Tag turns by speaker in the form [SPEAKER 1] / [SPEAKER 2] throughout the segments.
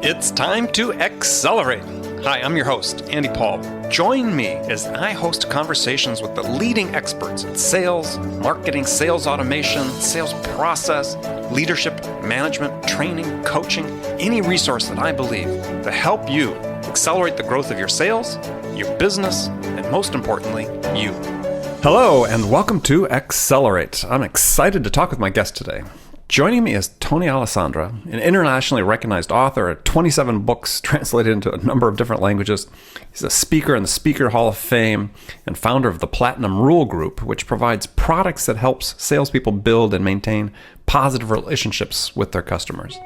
[SPEAKER 1] It's time to accelerate. Hi, I'm your host, Andy Paul. Join me as I host conversations with the leading experts in sales, marketing, sales automation, sales process, leadership, management, training, coaching, any resource that I believe to help you accelerate the growth of your sales, your business, and most importantly, you. Hello, and welcome to Accelerate. I'm excited to talk with my guest today. Joining me is Tony Alessandra, an internationally recognized author of 27 books translated into a number of different languages. He's a speaker in the Speaker Hall of Fame and founder of the Platinum Rule Group, which provides products that helps salespeople build and maintain positive relationships with their customers.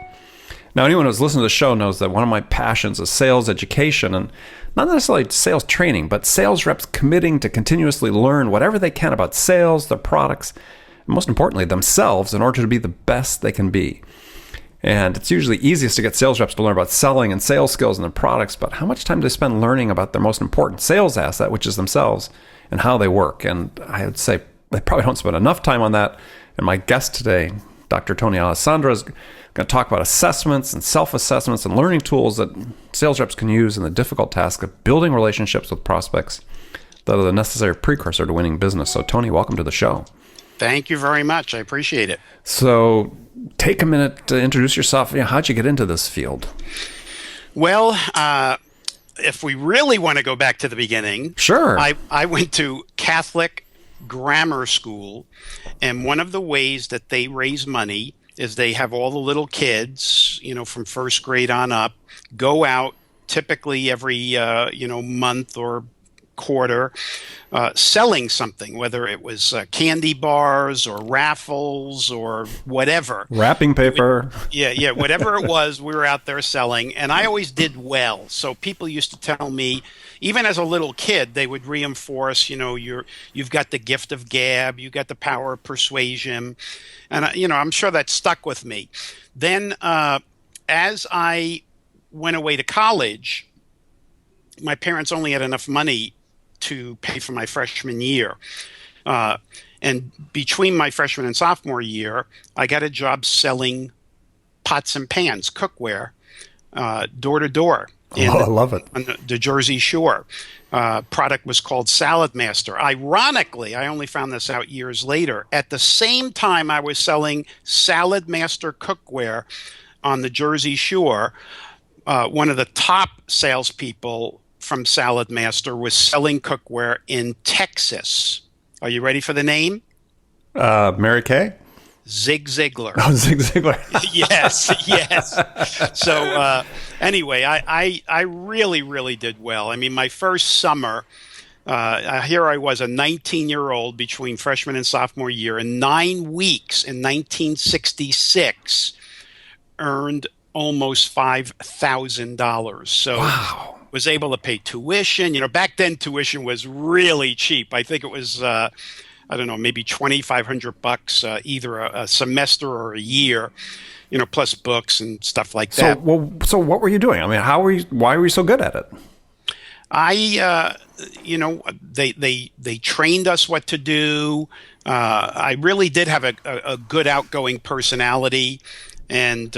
[SPEAKER 1] Now, anyone who's listened to the show knows that one of my passions is sales education, and not necessarily sales training, but sales reps committing to continuously learn whatever they can about sales, their products, and most importantly, themselves in order to be the best they can be. And it's usually easiest to get sales reps to learn about selling and sales skills and their products, but how much time do they spend learning about their most important sales asset, which is themselves, and how they work? And I would say they probably don't spend enough time on that. And my guest today, Dr. Tony Alessandra, is going to talk about assessments and self-assessments and learning tools that sales reps can use in the difficult task of building relationships with prospects that are the necessary precursor to winning business. So Tony, welcome to the show.
[SPEAKER 2] Thank you very much. I appreciate it.
[SPEAKER 1] So take a minute to introduce yourself. How'd you get into this field?
[SPEAKER 2] Well, if we really want to go back to the beginning,
[SPEAKER 1] sure.
[SPEAKER 2] I went to Catholic grammar school, and one of the ways that they raise money is they have all the little kids, from first grade on up, go out typically every, month or quarter, selling something, whether it was candy bars or raffles or whatever.
[SPEAKER 1] Wrapping paper.
[SPEAKER 2] Whatever it was, we were out there selling, and I always did well. So people used to tell me, even as a little kid, they would reinforce, you've got the gift of gab, you got the power of persuasion, and I'm sure that stuck with me. Then, as I went away to college, my parents only had enough money to pay for my freshman year. And between my freshman and sophomore year, I got a job selling pots and pans, cookware, door to door.
[SPEAKER 1] I love it.
[SPEAKER 2] On the Jersey Shore. Product was called Salad Master. Ironically, I only found this out years later. At the same time I was selling Salad Master cookware on the Jersey Shore, one of the top salespeople from Salad Master was selling cookware in Texas. Are you ready for the name?
[SPEAKER 1] Mary Kay?
[SPEAKER 2] Zig Ziglar.
[SPEAKER 1] Oh, Zig Ziglar.
[SPEAKER 2] Yes. So anyway, I really, really did well. I mean, my first summer, here I was, a 19-year-old between freshman and sophomore year. In 9 weeks in 1966, earned almost $5,000. So
[SPEAKER 1] wow.
[SPEAKER 2] Was able to pay tuition. Back then tuition was really cheap. I think it was, maybe $2,500 either a semester or a year, plus books and stuff like that.
[SPEAKER 1] So what were you doing? I mean, why were you so good at it?
[SPEAKER 2] They trained us what to do. I really did have a good outgoing personality, and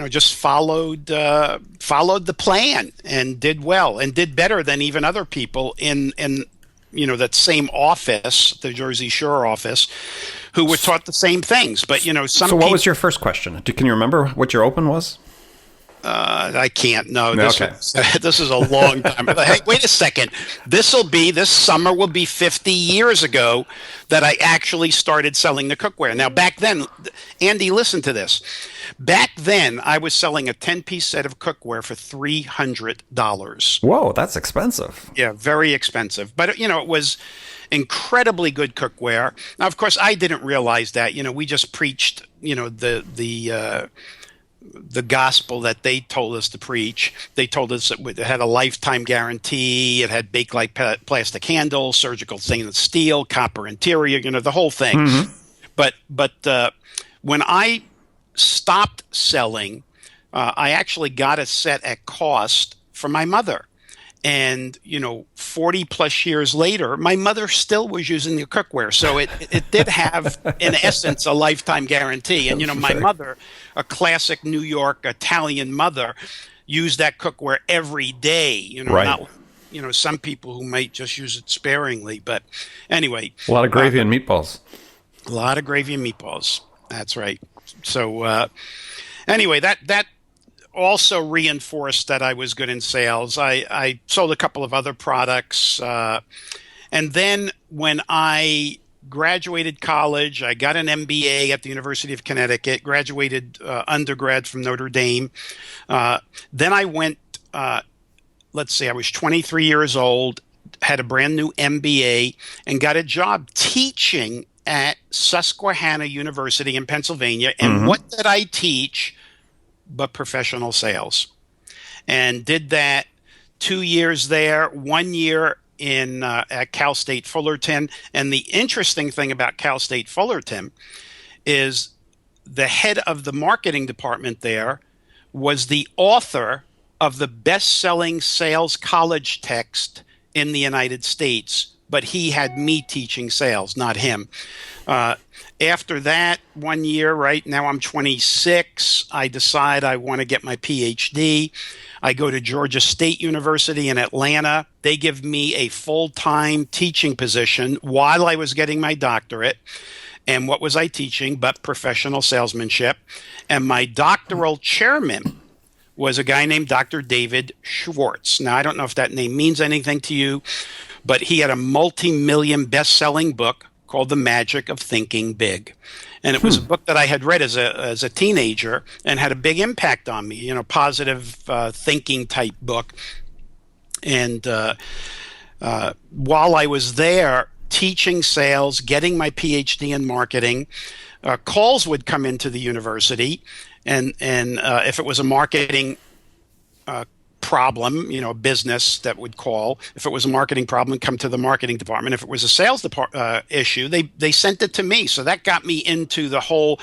[SPEAKER 2] just followed the plan and did well and did better than even other people in that same office, the Jersey Shore office, who were taught the same things. But
[SPEAKER 1] So what was your first question? Can you remember what your open was?
[SPEAKER 2] I can't. No,
[SPEAKER 1] Okay.
[SPEAKER 2] This is a long time. Hey, wait a second. This summer will be 50 years ago that I actually started selling the cookware. Now, back then, Andy, listen to this. Back then, I was selling a 10-piece set of cookware for $300.
[SPEAKER 1] Whoa, that's expensive.
[SPEAKER 2] Yeah, very expensive. But, it was incredibly good cookware. Now, of course, I didn't realize that. We just preached, the gospel that they told us to preach. They told us it had a lifetime guarantee. It had Bakelite plastic handles, surgical stainless steel, copper interior, the whole thing.
[SPEAKER 1] Mm-hmm.
[SPEAKER 2] But when I stopped selling, I actually got a set at cost for my mother. And 40 plus years later, my mother still was using the cookware. So it did have, in essence, a lifetime guarantee. And my mother, a classic New York Italian mother, used that cookware every day.
[SPEAKER 1] Right.
[SPEAKER 2] Not some people who might just use it sparingly. But anyway,
[SPEAKER 1] A lot of gravy and meatballs.
[SPEAKER 2] a lot of gravy and meatballs. That's right. So anyway, that also reinforced that I was good in sales. I sold a couple of other products. And then when I graduated college, I got an MBA at the University of Connecticut, graduated undergrad from Notre Dame. Then I went, let's see, I was 23 years old, had a brand new MBA, and got a job teaching at Susquehanna University in Pennsylvania. And what did I teach? But professional sales, and did that 2 years there, 1 year in at Cal State Fullerton. And the interesting thing about Cal State Fullerton is the head of the marketing department there was the author of the best-selling sales college text in the United States, but he had me teaching sales, not him. After that 1 year, right now I'm 26, I decide I want to get my PhD. I go to Georgia State University in Atlanta. They give me a full-time teaching position while I was getting my doctorate. And what was I teaching but professional salesmanship? And my doctoral chairman was a guy named Dr. David Schwartz. Now, I don't know if that name means anything to you, but he had a multi-million best-selling book called The Magic of Thinking Big. And it was a book that I had read as a teenager and had a big impact on me, positive thinking type book. And while I was there teaching sales, getting my PhD in marketing, calls would come into the university. And if it was a marketing problem, a business that would call. If it was a marketing problem, come to the marketing department. If it was a sales issue, they sent it to me. So that got me into the whole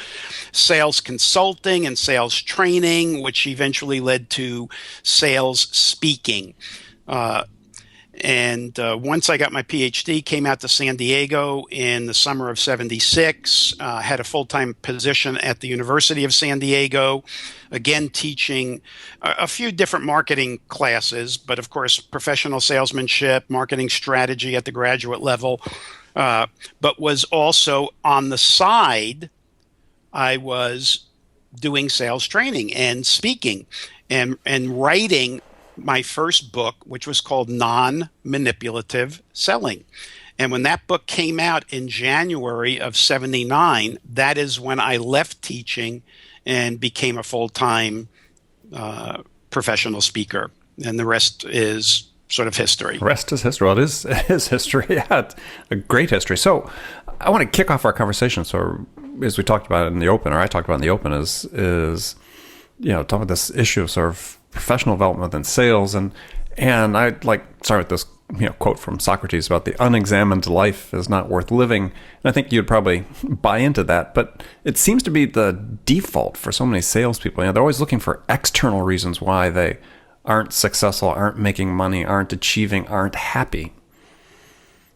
[SPEAKER 2] sales consulting and sales training, which eventually led to sales speaking. And once I got my PhD, came out to San Diego in the summer of '76, had a full-time position at the University of San Diego, again teaching a few different marketing classes, but of course professional salesmanship, marketing strategy at the graduate level, but was also on the side, I was doing sales training and speaking and writing my first book, which was called Non-Manipulative Selling. And when that book came out in January of '79, that is when I left teaching and became a full-time professional speaker. And the rest is sort of history.
[SPEAKER 1] The rest is history. Well, it is history. Yeah, it's a great history. So I want to kick off our conversation. So as we talked about in the open, or I talked about in the open, is talking about this issue of sort of professional development and sales, and I'd like start with this quote from Socrates about the unexamined life is not worth living. And I think you'd probably buy into that, but it seems to be the default for so many salespeople. They're always looking for external reasons why they aren't successful, aren't making money, aren't achieving, aren't happy.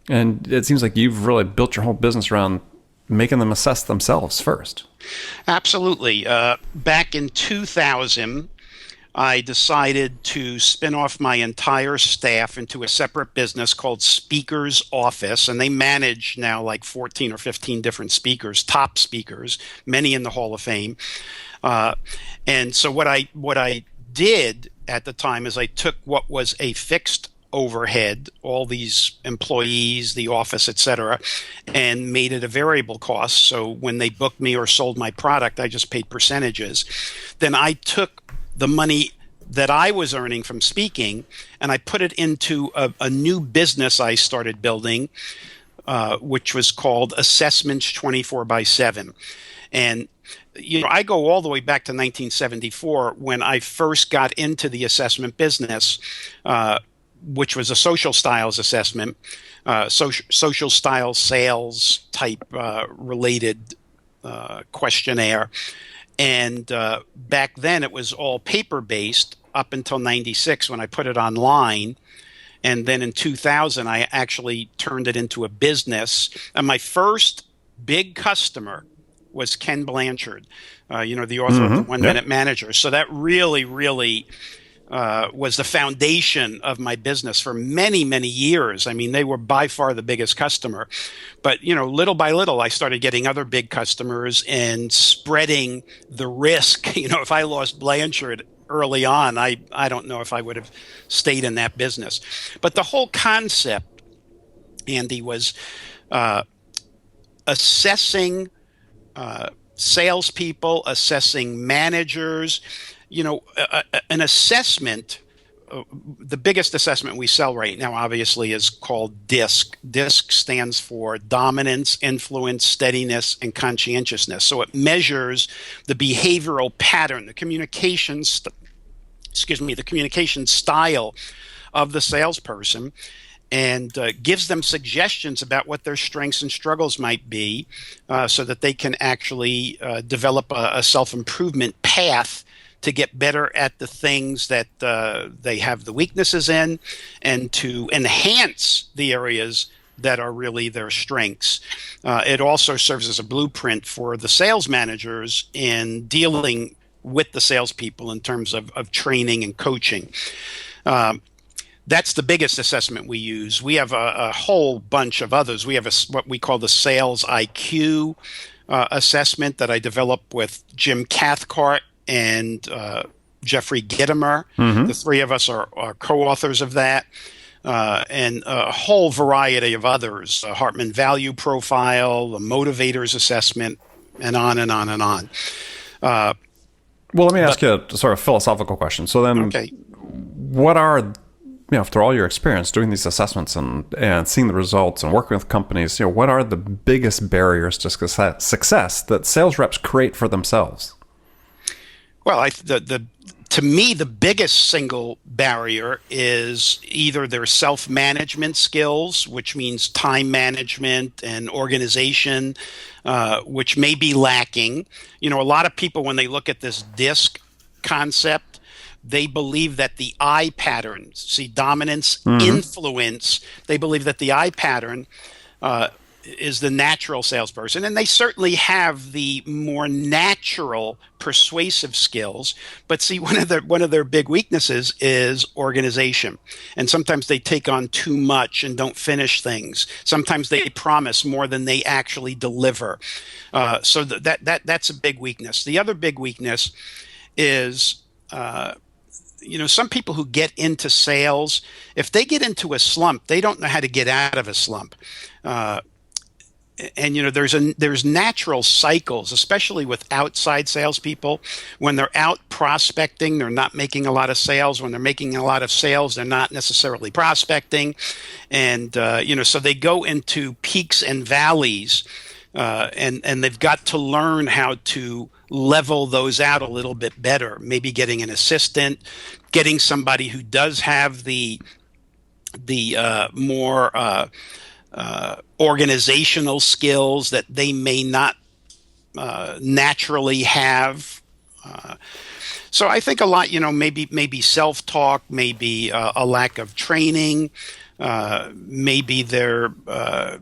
[SPEAKER 1] And it seems like you've really built your whole business around making them assess themselves first.
[SPEAKER 2] Absolutely. Back in 2000, I decided to spin off my entire staff into a separate business called Speaker's Office, and they manage now like 14 or 15 different speakers, top speakers, many in the Hall of Fame. And so what I did at the time is I took what was a fixed overhead, all these employees, the office, etc., and made it a variable cost. So when they booked me or sold my product, I just paid percentages. Then I took the money that I was earning from speaking, and I put it into a new business I started building, which was called Assessments 24/7. And I go all the way back to 1974 when I first got into the assessment business, which was a social styles assessment, social style sales type related questionnaire. And back then it was all paper-based up until '96 when I put it online. And then in 2000, I actually turned it into a business. And my first big customer was Ken Blanchard, the author of the One Minute Manager. So that really, really was the foundation of my business for many, many years. I mean, they were by far the biggest customer. But, little by little, I started getting other big customers and spreading the risk. If I lost Blanchard early on, I don't know if I would have stayed in that business. But the whole concept, Andy, was assessing salespeople, assessing managers. An assessment, the biggest assessment we sell right now, obviously, is called DISC. DISC stands for dominance, influence, steadiness, and conscientiousness. So it measures the behavioral pattern, the communication style of the salesperson, and gives them suggestions about what their strengths and struggles might be, so that they can actually develop a self-improvement path to get better at the things that they have the weaknesses in, and to enhance the areas that are really their strengths. It also serves as a blueprint for the sales managers in dealing with the salespeople in terms of training and coaching. That's the biggest assessment we use. We have a whole bunch of others. We have what we call the sales IQ assessment that I developed with Jim Cathcart and Jeffrey Gitomer. The three of us are co-authors of that, and a whole variety of others, Hartman Value Profile, the Motivators Assessment, and on and on and on.
[SPEAKER 1] Well, let me ask you a sort of philosophical question. So then, what are, after all your experience doing these assessments and seeing the results and working with companies, what are the biggest barriers to success that sales reps create for themselves?
[SPEAKER 2] Well, to me, the biggest single barrier is either their self-management skills, which means time management and organization, which may be lacking. A lot of people, when they look at this DISC concept, they believe that the I pattern, dominance, influence, they believe that the I pattern is the natural salesperson, and they certainly have the more natural persuasive skills. But see, one of their big weaknesses is organization, and sometimes they take on too much and don't finish things. Sometimes they promise more than they actually deliver. So that's a big weakness. The other big weakness is some people who get into sales, if they get into a slump, they don't know how to get out of a slump. And there's natural cycles, especially with outside salespeople. When they're out prospecting, they're not making a lot of sales. When they're making a lot of sales, they're not necessarily prospecting, and so they go into peaks and valleys, and they've got to learn how to level those out a little bit better. Maybe getting an assistant, getting somebody who does have the more organizational skills that they may not naturally have. So I think a lot, maybe self-talk, maybe a lack of training, maybe their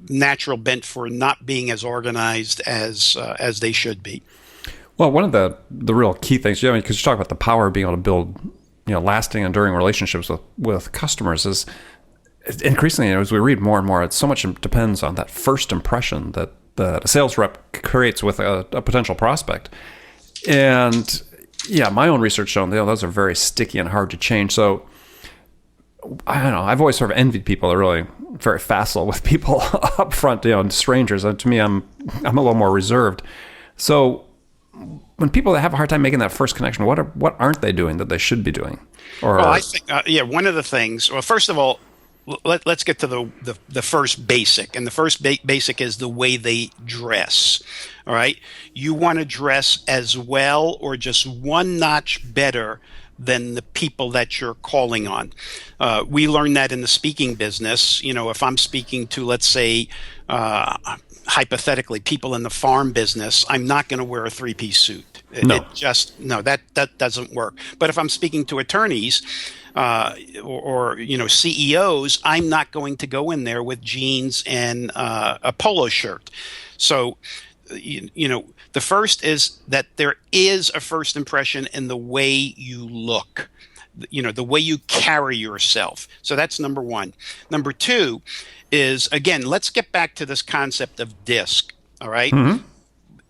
[SPEAKER 2] natural bent for not being as organized as they should be.
[SPEAKER 1] Well, one of the real key things, because you talk about the power of being able to build, lasting, enduring relationships with customers, is increasingly, as we read more and more, so much depends on that first impression that a sales rep creates with a potential prospect. And my own research shown those are very sticky and hard to change. So I don't know. I've always sort of envied people that are really very facile with people up front, strangers. And to me, I'm a little more reserved. So when people have a hard time making that first connection, what aren't they doing that they should be doing?
[SPEAKER 2] Well, I think one of the things. Well, first of all, let's get to the first basic, and the first basic is the way they dress. All right, you want to dress as well or just one notch better than the people that you're calling on. We learned that in the speaking business. If I'm speaking to, let's say, hypothetically, people in the farm business, I'm not going to wear a three-piece suit.
[SPEAKER 1] No.
[SPEAKER 2] That doesn't work. But if I'm speaking to attorneys or CEOs, I'm not going to go in there with jeans and a polo shirt. So the first is that there is a first impression in the way you look, the way you carry yourself. So that's number one. Number two is, again, let's get back to this concept of DISC. All right.
[SPEAKER 1] Mm-hmm.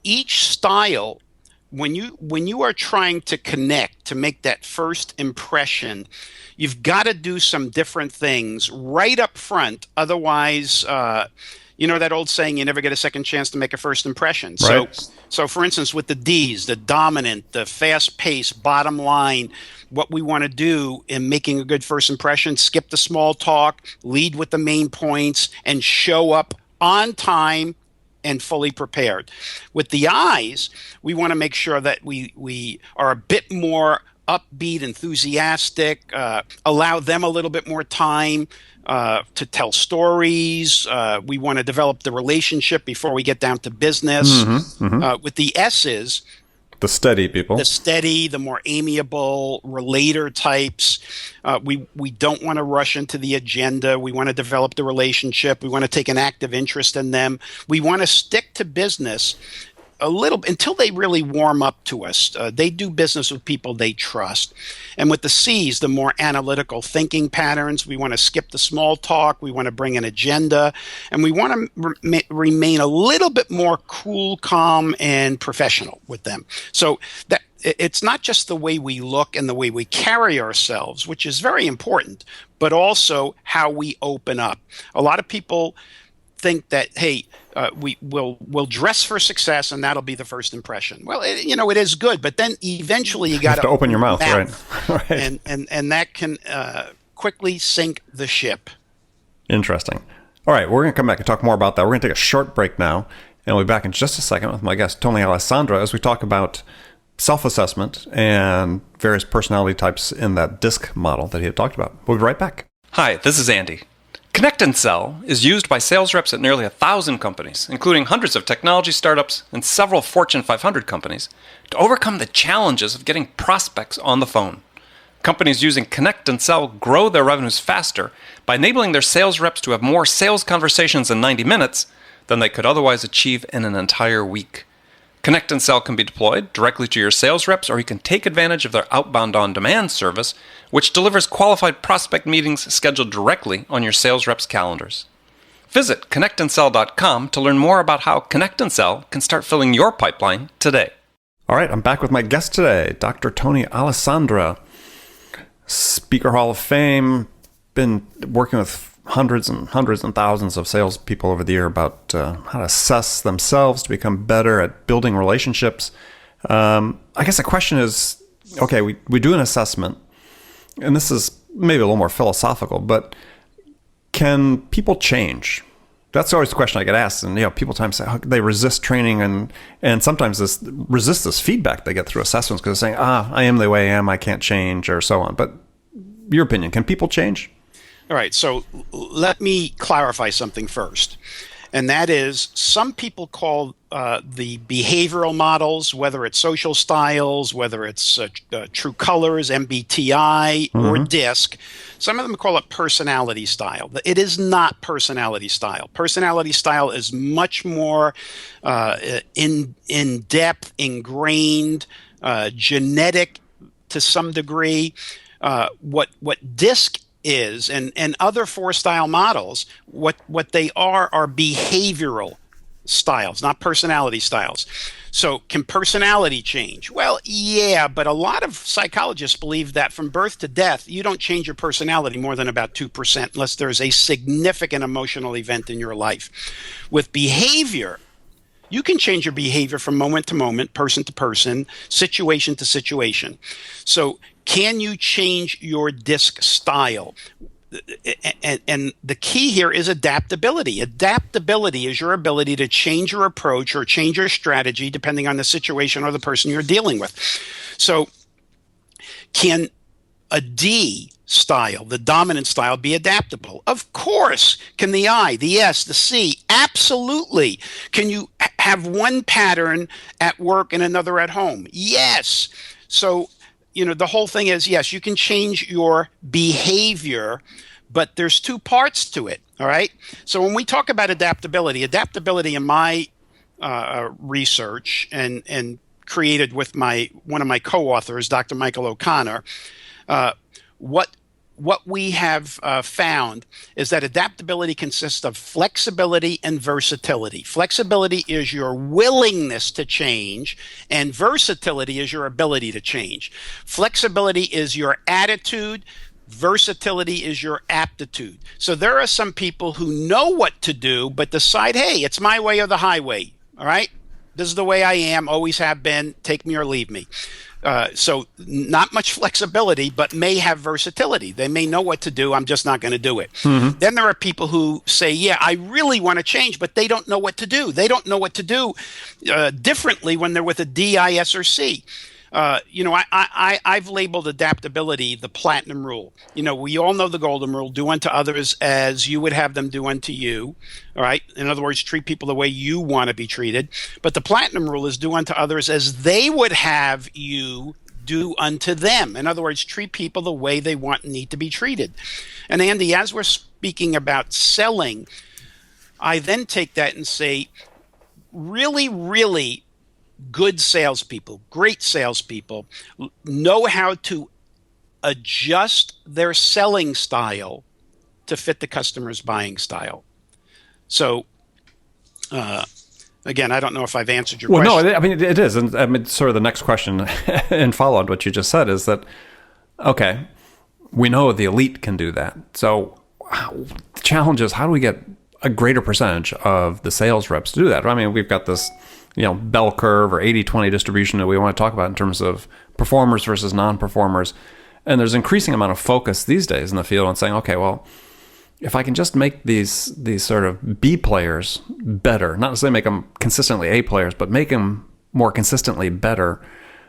[SPEAKER 2] Each style, when you are trying to connect, to make that first impression, you've got to do some different things right up front. Otherwise, that old saying, you never get a second chance to make a first impression.
[SPEAKER 1] Right.
[SPEAKER 2] So for instance, with the D's, the dominant, the fast paced, bottom line, what we want to do in making a good first impression, skip the small talk, lead with the main points, and show up on time and fully prepared. With the I's, we want to make sure that we are a bit more upbeat, enthusiastic, allow them a little bit more time to tell stories. We want to develop the relationship before we get down to business.
[SPEAKER 1] Mm-hmm. Mm-hmm.
[SPEAKER 2] With the S's,
[SPEAKER 1] the steady people.
[SPEAKER 2] The steady, the more amiable, relator types. We don't want to rush into the agenda. We want to develop the relationship. We want to take an active interest in them. We want to stick to business a little until they really warm up to us. They do business with people they trust. And with the C's, the more analytical thinking patterns, we want to skip the small talk. We want to bring an agenda. And we want to remain a little bit more cool, calm, and professional with them. So that it's not just the way we look and the way we carry ourselves, which is very important, but also how we open up. A lot of people think that, hey, we'll dress for success and that'll be the first impression. Well, it is good, but then eventually you got
[SPEAKER 1] to open your mouth, right?
[SPEAKER 2] Right. And that can quickly sink the ship.
[SPEAKER 1] Interesting. All right, we're going to come back and talk more about that. We're going to take a short break now, and we'll be back in just a second with my guest, Tony Alessandra, as we talk about self-assessment and various personality types in that DISC model that he had talked about. We'll be right back. Hi, this is Andy. Connect and Sell is used by sales reps at nearly 1,000 companies, including hundreds of technology startups and several Fortune 500 companies, to overcome the challenges of getting prospects on the phone. Companies using Connect and Sell grow their revenues faster by enabling their sales reps to have more sales conversations in 90 minutes than they could otherwise achieve in an entire week. Connect and Sell can be deployed directly to your sales reps, or you can take advantage of their outbound on-demand service, which delivers qualified prospect meetings scheduled directly on your sales reps' calendars. Visit connectandsell.com to learn more about how Connect and Sell can start filling your pipeline today. All right, I'm back with my guest today, Dr. Tony Alessandra, Speaker Hall of Fame, been working with hundreds and thousands of salespeople over the year about how to assess themselves to become better at building relationships. I guess the question is, okay, we do an assessment, and this is maybe a little more philosophical, but can people change? That's always the question I get asked, and people sometimes say they resist training, and sometimes resist this feedback they get through assessments because they're saying, I am the way I am, I can't change, or so on. But your opinion, can people change?
[SPEAKER 2] All right, so let me clarify something first. And that is, some people call the behavioral models, whether it's social styles, whether it's True Colors, MBTI, or DISC, some of them call it personality style. It is not personality style. Personality style is much more in depth, ingrained, genetic to some degree. What DISC is, and other 4-style models, what they are behavioral styles, not personality styles. So can personality change? Well, yeah, but a lot of psychologists believe that from birth to death, you don't change your personality more than about 2% unless there's a significant emotional event in your life. With behavior, you can change your behavior from moment to moment, person to person, situation to situation. So can you change your DISC style? And the key here is adaptability. Adaptability is your ability to change your approach or change your strategy depending on the situation or the person you're dealing with. So can a D style, the dominant style, be adaptable? Of course. Can the I, the S, the C? Absolutely. Can you have one pattern at work and another at home? Yes. So, the whole thing is, yes, you can change your behavior, but there's two parts to it. All right. So when we talk about adaptability in my research and created with one of my co-authors, Dr. Michael O'Connor, what we have found is that adaptability consists of flexibility and versatility. Flexibility is your willingness to change, and versatility is your ability to change. Flexibility is your attitude. Versatility is your aptitude. So there are some people who know what to do, but decide, hey, it's my way or the highway. All right? This is the way I am, always have been, take me or leave me. So not much flexibility, but may have versatility. They may know what to do. I'm just not going to do it. Mm-hmm. Then there are people who say, yeah, I really want to change, but they don't know what to do. They don't know what to do differently when they're with a D, I, S, or C. I've labeled adaptability the platinum rule. We all know the golden rule: do unto others as you would have them do unto you. All right. In other words, treat people the way you want to be treated. But the platinum rule is do unto others as they would have you do unto them. In other words, treat people the way they want and need to be treated. And Andy, as we're speaking about selling, I then take that and say, really, really good salespeople, great salespeople, know how to adjust their selling style to fit the customer's buying style. So, again, I don't know if I've answered your question.
[SPEAKER 1] Well, no, I mean, it is. And I mean, sort of the next question and follow on what you just said is that, okay, we know the elite can do that. So the challenge is, how do we get a greater percentage of the sales reps to do that? I mean, we've got this bell curve or 80-20 distribution that we want to talk about in terms of performers versus non-performers. And there's increasing amount of focus these days in the field on saying, okay, well, if I can just make these sort of B players better, not necessarily make them consistently A players, but make them more consistently better,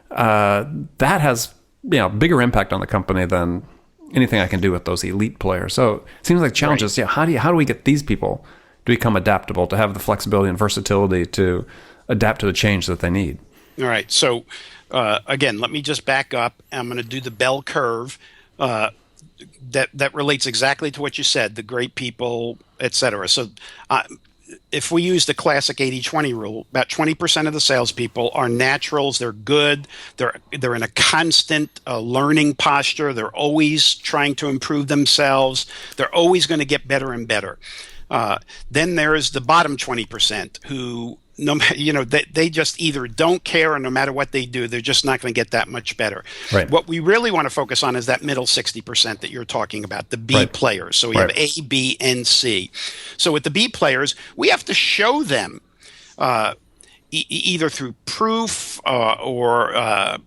[SPEAKER 1] that has bigger impact on the company than anything I can do with those elite players. So it seems like challenges. Right. How do we get these people to become adaptable, to have the flexibility and versatility to adapt to the change that they need?
[SPEAKER 2] All right. So again, let me just back up. I'm going to do the bell curve that relates exactly to what you said, the great people, et cetera. So if we use the classic 80-20 rule, about 20% of the salespeople are naturals. They're good. They're in a constant learning posture. They're always trying to improve themselves. They're always going to get better and better. Then there is the bottom 20% who, they just either don't care, or no matter what they do, they're just not going to get that much better. Right. What we really want to focus on is that middle 60% that you're talking about, the B players. So we have A, B, and C. So with the B players, we have to show them either through proof or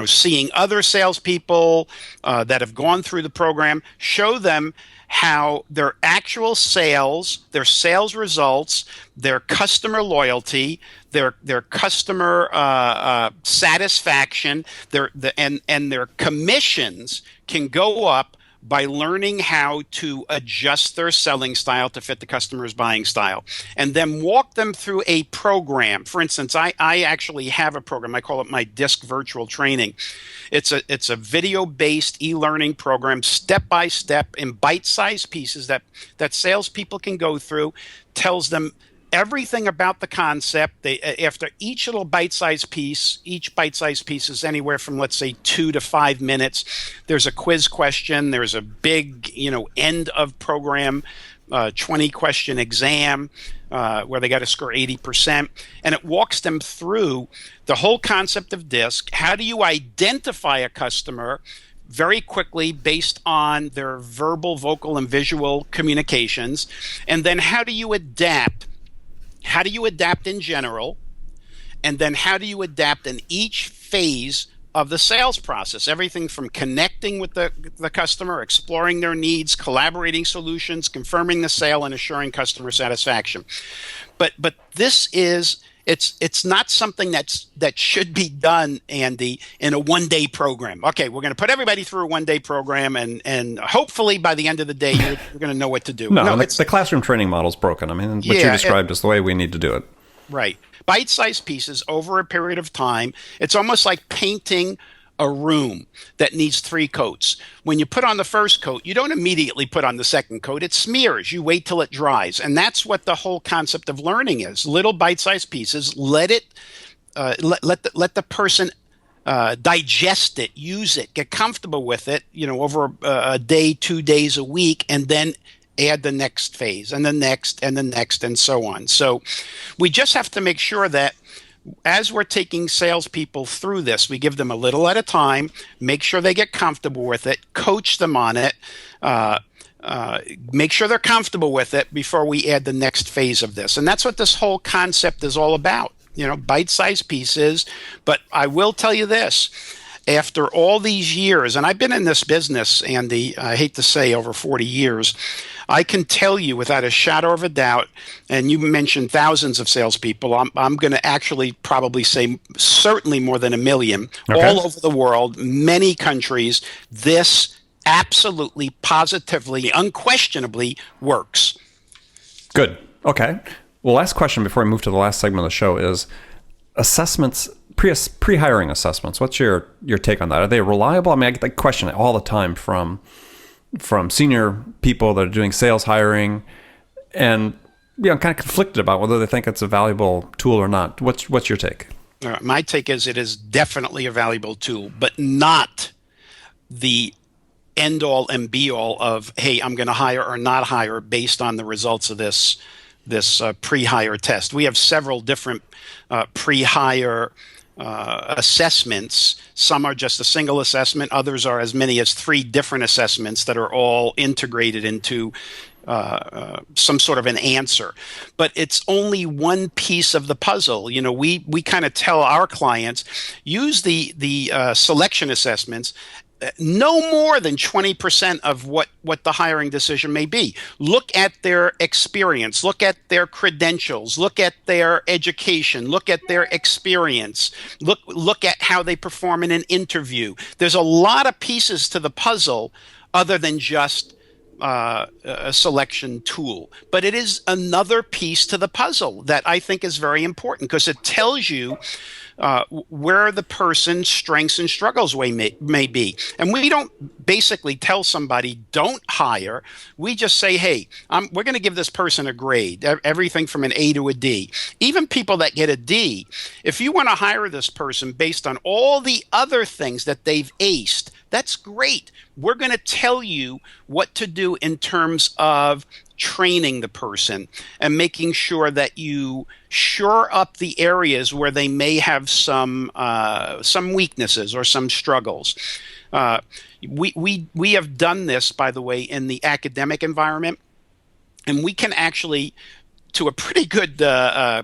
[SPEAKER 2] seeing other salespeople that have gone through the program, show them how their actual sales, their sales results, their customer loyalty, their customer satisfaction, and their commissions can go up by learning how to adjust their selling style to fit the customer's buying style, and then walk them through a program. For instance, I actually have a program. I call it my DISC virtual training. It's a video-based e-learning program, step-by-step, in bite-sized pieces that salespeople can go through. Tells them everything about the concept. After each little bite-sized piece, each bite-sized piece is anywhere from, let's say, 2 to 5 minutes. There's a quiz question. There's a big, end of program 20-question exam where they got to score 80%. And it walks them through the whole concept of DISC. How do you identify a customer very quickly based on their verbal, vocal, and visual communications? And then how do you adapt? How do you adapt in general? And then how do you adapt in each phase of the sales process? Everything from connecting with the customer, exploring their needs, collaborating solutions, confirming the sale, and assuring customer satisfaction. But this is it's not something that should be done, Andy, in a 1-day program. Okay, we're going to put everybody through a 1-day program, and hopefully by the end of the day you're going to know what to do.
[SPEAKER 1] No, the classroom training model is broken. I mean, what you described is the way we need to do it.
[SPEAKER 2] Right. Bite-sized pieces over a period of time. It's almost like painting a room that needs 3 coats. When you put on the first coat, you don't immediately put on the second coat. It smears. You wait till it dries. And that's what the whole concept of learning is. Little bite-sized pieces. Let the person digest it, use it, get comfortable with it, over a day, 2 days a week, and then add the next phase and the next and the next and so on. So we just have to make sure that as we're taking salespeople through this, we give them a little at a time, make sure they get comfortable with it, coach them on it, make sure they're comfortable with it before we add the next phase of this. And that's what this whole concept is all about, bite-sized pieces. But I will tell you this, after all these years, and I've been in this business, Andy, I hate to say over 40 years, I can tell you without a shadow of a doubt, and you mentioned thousands of salespeople, I'm going to actually probably say certainly more than 1 million, all over the world, many countries, this absolutely, positively, unquestionably works.
[SPEAKER 1] Good. Okay. Well, last question before we move to the last segment of the show is assessments, pre-hiring assessments. What's your take on that? Are they reliable? I mean, I get that question all the time from senior people that are doing sales hiring, and I'm kind of conflicted about whether they think it's a valuable tool or not. What's your take?
[SPEAKER 2] My take is it is definitely a valuable tool, but not the end all and be all of, hey, I'm going to hire or not hire based on the results of this pre-hire test. We have several different pre-hire assessments. Some are just a single assessment. Others are as many as 3 different assessments that are all integrated into some sort of an answer. But it's only one piece of the puzzle. We kind of tell our clients, use the selection assessments no more than 20% of what the hiring decision may be. Look at their experience, look at their credentials, look at their education, look at their experience, look at how they perform in an interview. There's a lot of pieces to the puzzle other than just a selection tool. But it is another piece to the puzzle that I think is very important because it tells you where the person's strengths and struggles may be. And we don't basically tell somebody, don't hire. We just say, hey, we're going to give this person a grade, everything from an A to a D. Even people that get a D, if you want to hire this person based on all the other things that they've aced, that's great. We're going to tell you what to do in terms of training the person and making sure that you shore up the areas where they may have some weaknesses or some struggles. We have done this, by the way, in the academic environment, and we can actually, to a pretty good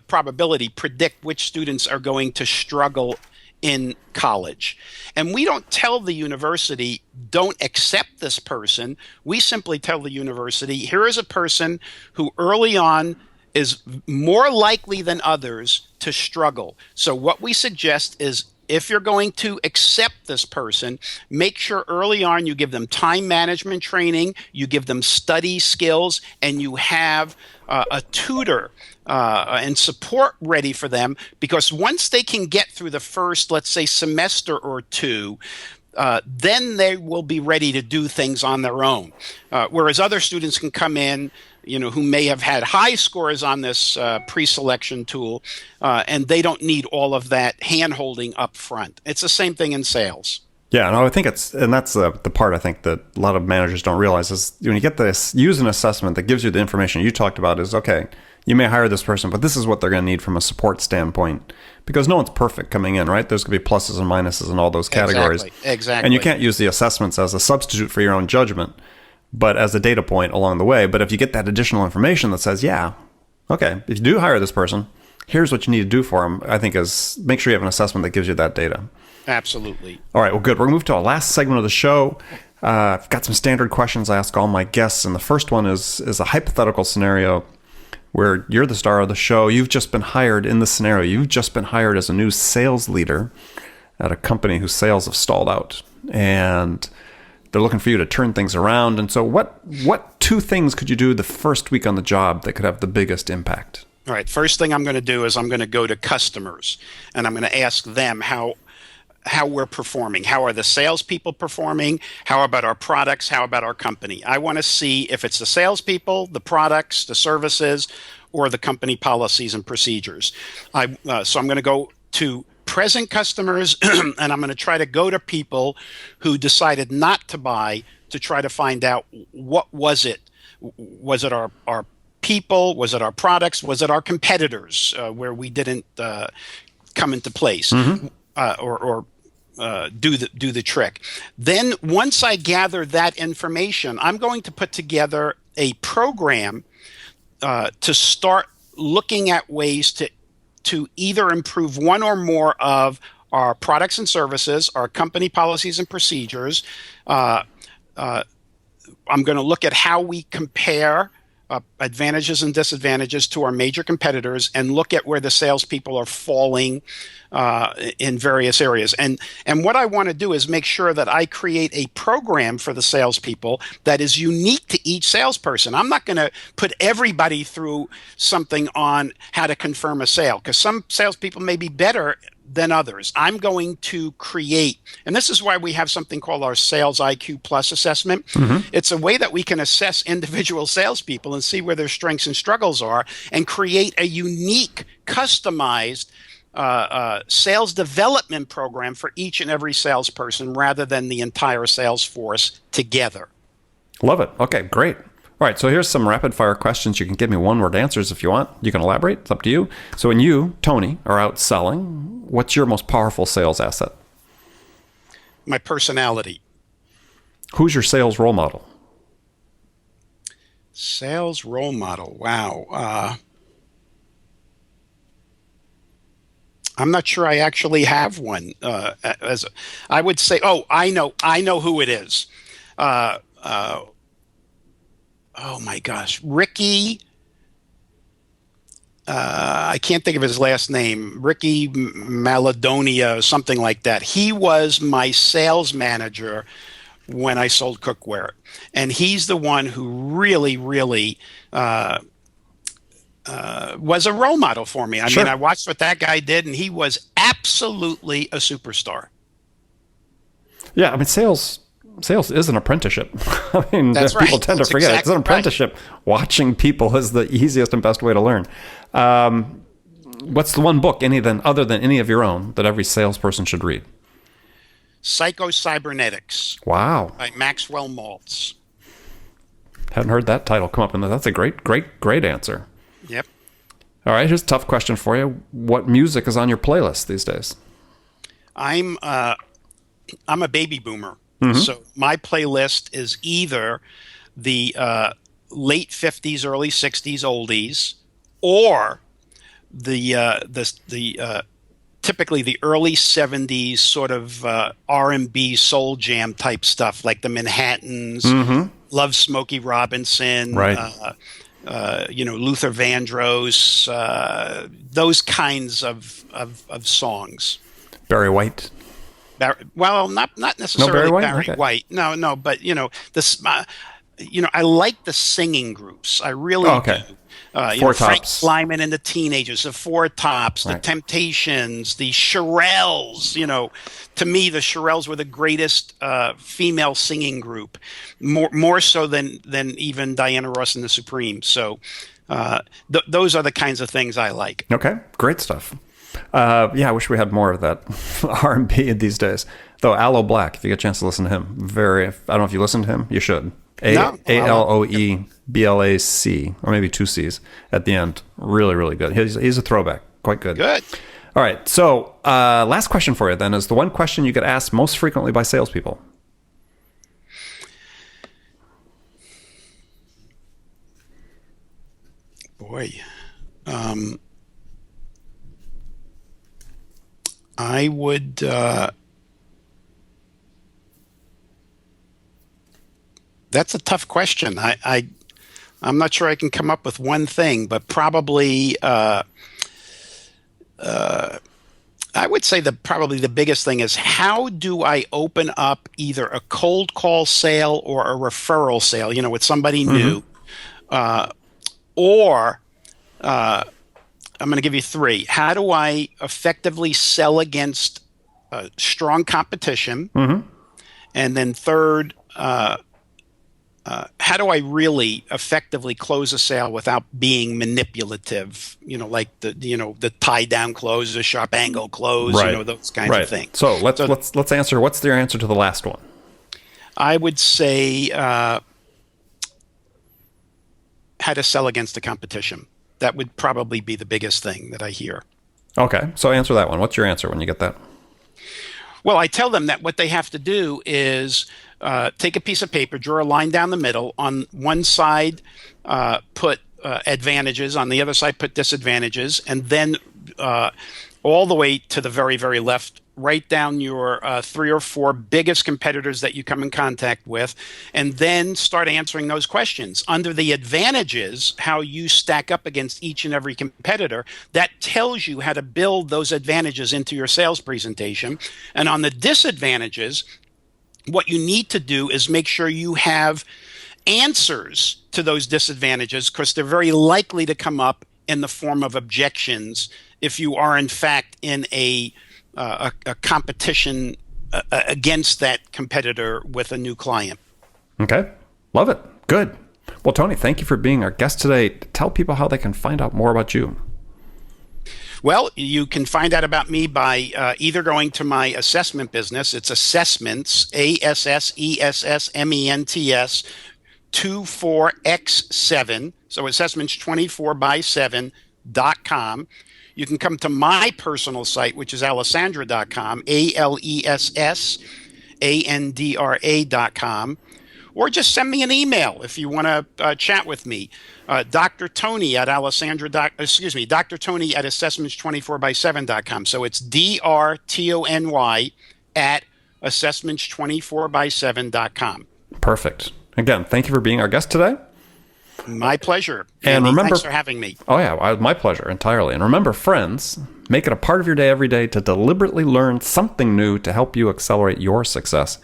[SPEAKER 2] probability, predict which students are going to struggle in college. And we don't tell the university, don't accept this person. We simply tell the university, here is a person who early on is more likely than others to struggle. So what we suggest is, if you're going to accept this person, make sure early on you give them time management training, you give them study skills, and you have a tutor and support ready for them, because once they can get through the first, let's say, semester or 2, then they will be ready to do things on their own. Whereas other students can come in, who may have had high scores on this pre-selection tool, and they don't need all of that hand-holding up front. It's the same thing in sales.
[SPEAKER 1] Yeah, no, I think that's the part I think that a lot of managers don't realize is when you get this, use an assessment that gives you the information you talked about is, okay, you may hire this person, but this is what they're going to need from a support standpoint, because no one's perfect coming in, right? There's going to be pluses and minuses in all those categories.
[SPEAKER 2] Exactly.
[SPEAKER 1] And you can't use the assessments as a substitute for your own judgment, but as a data point along the way. But if you get that additional information that says, yeah, okay, if you do hire this person, here's what you need to do for them, I think is make sure you have an assessment that gives you that data.
[SPEAKER 2] Absolutely.
[SPEAKER 1] All right, well, good. We're going to move to our last segment of the show. I've got some standard questions I ask all my guests, and the first one is a hypothetical scenario where you're the star of the show. You've just been hired in this scenario. You've just been hired as a new sales leader at a company whose sales have stalled out, and they're looking for you to turn things around. And so what two things could you do the first week on the job that could have the biggest impact?
[SPEAKER 2] All right. First thing I'm going to do is I'm going to go to customers, and I'm going to ask them how we're performing. How are the salespeople performing? How about our products? How about our company? I want to see if it's the salespeople, the products, the services, or the company policies and procedures. So I'm going to go to present customers, and I'm going to try to go to people who decided not to buy to try to find out what was it. Was it our people? Was it our products? Was it our competitors where we didn't come into place? Or do the trick. Then once I gather that information, I'm going to put together a program to start looking at ways to either improve one or more of our products and services, our company policies and procedures. I'm going to look at how we compare advantages and disadvantages to our major competitors, and look at where the salespeople are falling in various areas. And what I want to do is make sure that I create a program for the salespeople that is unique to each salesperson. I'm not going to put everybody through something on how to confirm a sale, because some salespeople may be better than others. I'm going to create, and this is why we have something called our Sales IQ Plus assessment. It's a way that we can assess individual salespeople and see where their strengths and struggles are, and create a unique, customized sales development program for each and every salesperson, rather than the entire sales force together.
[SPEAKER 1] Love it. Okay, great. All right, so here's some rapid fire questions. You can give me one-word answers if you want. You can elaborate. It's up to you. So when you, Tony, are out selling, what's your most powerful sales asset?
[SPEAKER 2] My personality.
[SPEAKER 1] Who's your sales role model?
[SPEAKER 2] Sales role model. Wow. I'm not sure I actually have one. I would say, I know who it is. Oh my gosh, Ricky. I can't think of his last name. Ricky Maladonia, something like that. He was my sales manager when I sold cookware, and he's the one who really was a role model for me. I mean, I watched what that guy did, and he was absolutely a superstar.
[SPEAKER 1] Yeah, I mean, sales is an apprenticeship. I mean,
[SPEAKER 2] That's
[SPEAKER 1] people
[SPEAKER 2] right.
[SPEAKER 1] tend
[SPEAKER 2] That's
[SPEAKER 1] to forget it's an
[SPEAKER 2] exactly
[SPEAKER 1] apprenticeship. Right. Watching people is the easiest and best way to learn. What's the one book, other than any of your own, that every salesperson should read?
[SPEAKER 2] Psycho-Cybernetics.
[SPEAKER 1] Wow.
[SPEAKER 2] By Maxwell Maltz.
[SPEAKER 1] Haven't heard that title come up, and that's a great answer.
[SPEAKER 2] Yep.
[SPEAKER 1] All right, here's a tough question for you. What music is on your playlist these days?
[SPEAKER 2] I'm a baby boomer. So my playlist is either the late 50s, early 60s oldies, or the typically the early 70s sort of R&B soul jam type stuff, like the Manhattans, Love Smokey Robinson,
[SPEAKER 1] right.
[SPEAKER 2] Luther Vandross, those kinds of songs.
[SPEAKER 1] Barry White.
[SPEAKER 2] Well, not necessarily Barry
[SPEAKER 1] okay.
[SPEAKER 2] White. No, but this. I like the singing groups. I really do.
[SPEAKER 1] Four
[SPEAKER 2] Frank
[SPEAKER 1] Tops.
[SPEAKER 2] Lyman and the Teenagers, the Four Tops,
[SPEAKER 1] right.
[SPEAKER 2] the Temptations, the Shirelles. To me, the Shirelles were the greatest female singing group, more so than even Diana Ross and the Supremes. So those are the kinds of things I like.
[SPEAKER 1] Okay, great stuff. I wish we had more of that R&B these days. Though Aloe Black, if you get a chance to listen to him, I don't know if you listen to him, you should. Aloe Blac, or maybe two C's at the end. Really, really good. He's a throwback. Quite good.
[SPEAKER 2] Good.
[SPEAKER 1] All right. So last question for you then is the one question you get asked most frequently by salespeople.
[SPEAKER 2] Boy. I would that's a tough question. I'm not sure I can come up with one thing, but probably I would say probably the biggest thing is, how do I open up either a cold call sale or a referral sale, with somebody new, or I'm going to give you three. How do I effectively sell against strong competition? And then third, how do I really effectively close a sale without being manipulative? Like the tie down close, the sharp angle close,
[SPEAKER 1] Right.
[SPEAKER 2] Those kinds of things.
[SPEAKER 1] So let's answer. What's your answer to the last one?
[SPEAKER 2] I would say how to sell against the competition. That would probably be the biggest thing that I hear.
[SPEAKER 1] Okay, so answer that one. What's your answer when you get that?
[SPEAKER 2] Well, I tell them that what they have to do is take a piece of paper, draw a line down the middle. On one side, put advantages. On the other side, put disadvantages. And then all the way to the very, very left, write down your 3 or 4 biggest competitors that you come in contact with, and then start answering those questions. Under the advantages, how you stack up against each and every competitor, that tells you how to build those advantages into your sales presentation. And on the disadvantages, what you need to do is make sure you have answers to those disadvantages, because they're very likely to come up in the form of objections if you are in fact in a competition against that competitor with a new client.
[SPEAKER 1] Okay, love it. Good. Well, Tony, thank you for being our guest today. Tell people how they can find out more about you.
[SPEAKER 2] Well, you can find out about me by either going to my assessment business. It's Assessments, ASSESSMENTS 24x7. So Assessments 24x7.com. You can come to my personal site, which is Alessandra.com, ALESSANDRA.com, or just send me an email if you want to chat with me. Dr. Tony at Dr. Tony at Assessments24x7.com. So it's DRTONY at Assessments24x7.com.
[SPEAKER 1] Perfect. Again, thank you for being our guest today.
[SPEAKER 2] My pleasure.
[SPEAKER 1] And
[SPEAKER 2] Andy,
[SPEAKER 1] remember,
[SPEAKER 2] thanks for having me.
[SPEAKER 1] Oh, yeah, my pleasure entirely. And remember, friends, make it a part of your day every day to deliberately learn something new to help you accelerate your success.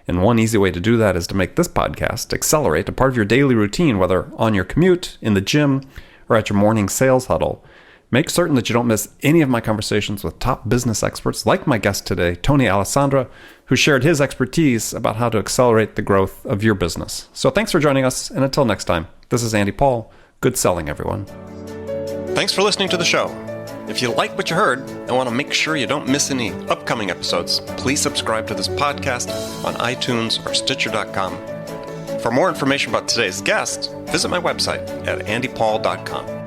[SPEAKER 1] And one easy way to do that is to make this podcast Accelerate a part of your daily routine, whether on your commute, in the gym, or at your morning sales huddle. Make certain that you don't miss any of my conversations with top business experts like my guest today, Tony Alessandra, who shared his expertise about how to accelerate the growth of your business. So thanks for joining us, and until next time, this is Andy Paul. Good selling, everyone. Thanks for listening to the show. If you like what you heard and want to make sure you don't miss any upcoming episodes, please subscribe to this podcast on iTunes or Stitcher.com. For more information about today's guest, visit my website at andypaul.com.